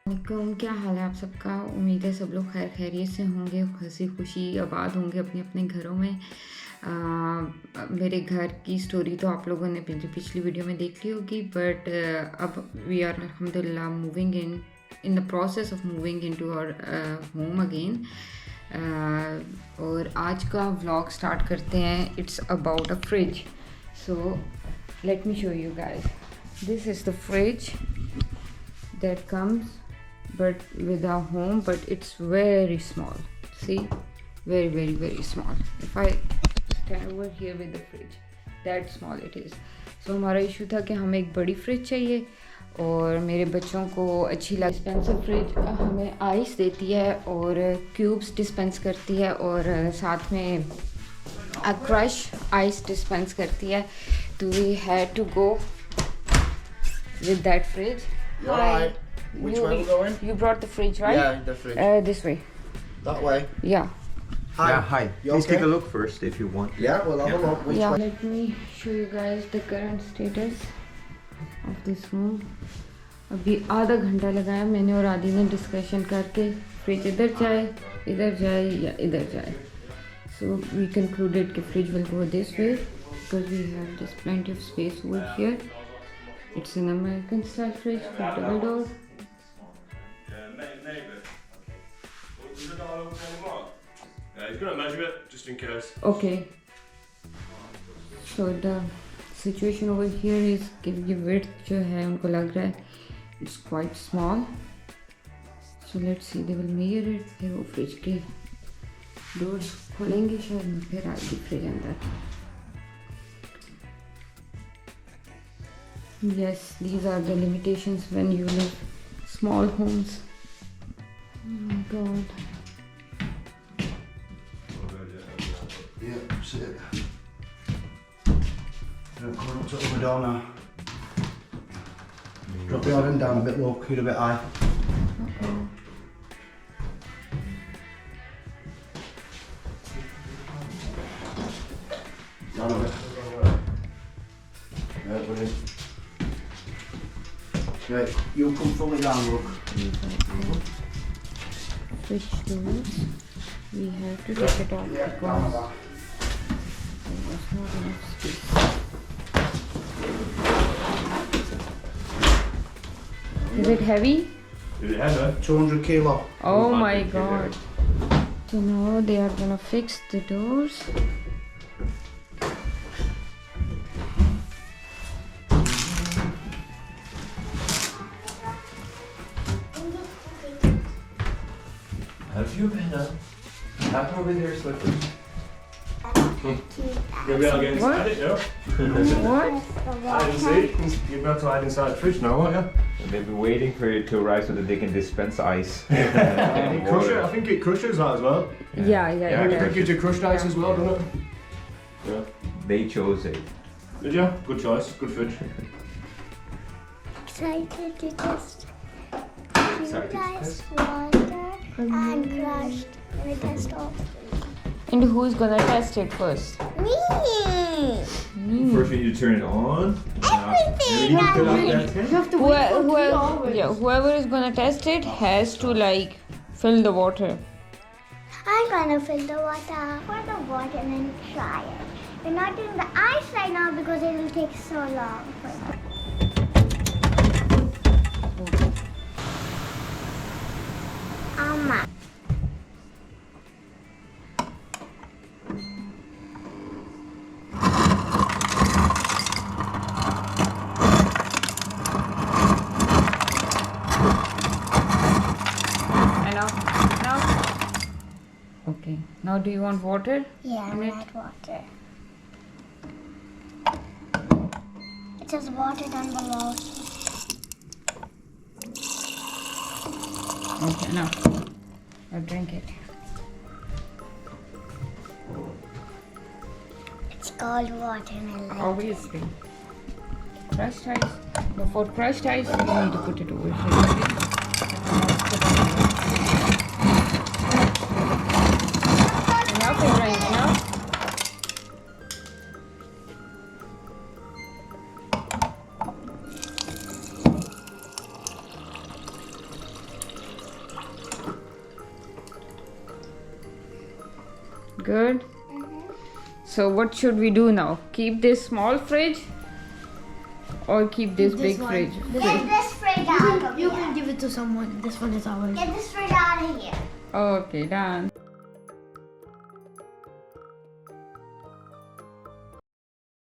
वालेकुम, क्या हाल है आप सबका। उम्मीद है सब लोग खैर खैरियत से होंगे, हंसी खुशी आबाद होंगे अपने अपने घरों में। मेरे घर की स्टोरी तो आप लोगों ने पिछली वीडियो में देख ली होगी, बट अब वी आर अल्हम्दुलिल्लाह moving in the process of moving into our home again. और आज का व्लॉग स्टार्ट करते हैं। It's about a fridge, so let me show you guys. This is the fridge that comes but with our home, but it's very small. See, very small. If I stand over here with the fridge, that small it is. So हमारा issue था कि हमें एक बड़ी fridge चाहिए और मेरे बच्चों को अच्छी लग। डिस्पेंसर फ्रिज हमें आइस देती है और क्यूब्स डिस्पेंस करती है और साथ में क्रश आइस डिस्पेंस करती है। तो we had to go with that fridge. Right. Which way we're going? You brought the fridge, right? Yeah, the fridge. This way. That way? Yeah. Hi. Yeah, hi. You Please okay? take a look first if you want. Yeah, we'll have a look. Which way? Let me show you guys the current status of this room. अभी आधा घंटा लगाया मैंने और आदि ने discussion करके fridge इधर जाए या इधर जाए. So we concluded कि fridge will go this way because we have just plenty of space over here. It's an American style fridge with double door. He's gonna measure it just in case. Okay. So the situation over here is कि ये width जो है उनको लग रहा है it's quite small. So let's see, they will measure it. फिर वो fridge के doors खोलेंगे शायद, फिर आएगी fridge अंदर. Yes, these are the limitations when you live small homes. Oh my god. Yeah, sit it. Come up to the door now. Drop your arm down a bit low, you're a bit high. Down a bit. Yeah, brilliant. Right, you come fully down, look. Fridge doors. We have to take it off Yeah, down because like there's not enough space. Is it heavy? Is it heavy? 200 kilo. Oh my god. So now they are gonna fix the doors. Have you been back over there, Slippers? You'll be able to get inside it, yeah? What? Hide and seek. You'll be able to hide inside the fridge now, won't you? They've been waiting for it to arrive so that they can dispense ice. It crush it. I think it crushes that as well. Yeah. It gives you crushed ice as well, doesn't it? Yeah. They chose it. Did you? Good choice. Good fridge. Excited to test Excited to ice test? water and crushed with test of And who's gonna test it first? me. First we need to turn it on. Everything. You need to lock that in. Whoever is gonna test it has to like fill the water. I'm gonna fill the water for the water and then try it. We're not doing the ice right now because it will take so long. Amma. Okay. Now do you want water? Yeah, In it? red water. It says water down below. Okay, now drink it. It's called watermelon. Obviously. Crushed ice. Before crushed ice, you need to put it over here. Enough, Ibrahim, enough. Good. So what should we do now? Keep this small fridge or keep this big one. fridge? Get this fridge out of You here. can give it to someone. This one is ours. Get this fridge out of here. Okay, done.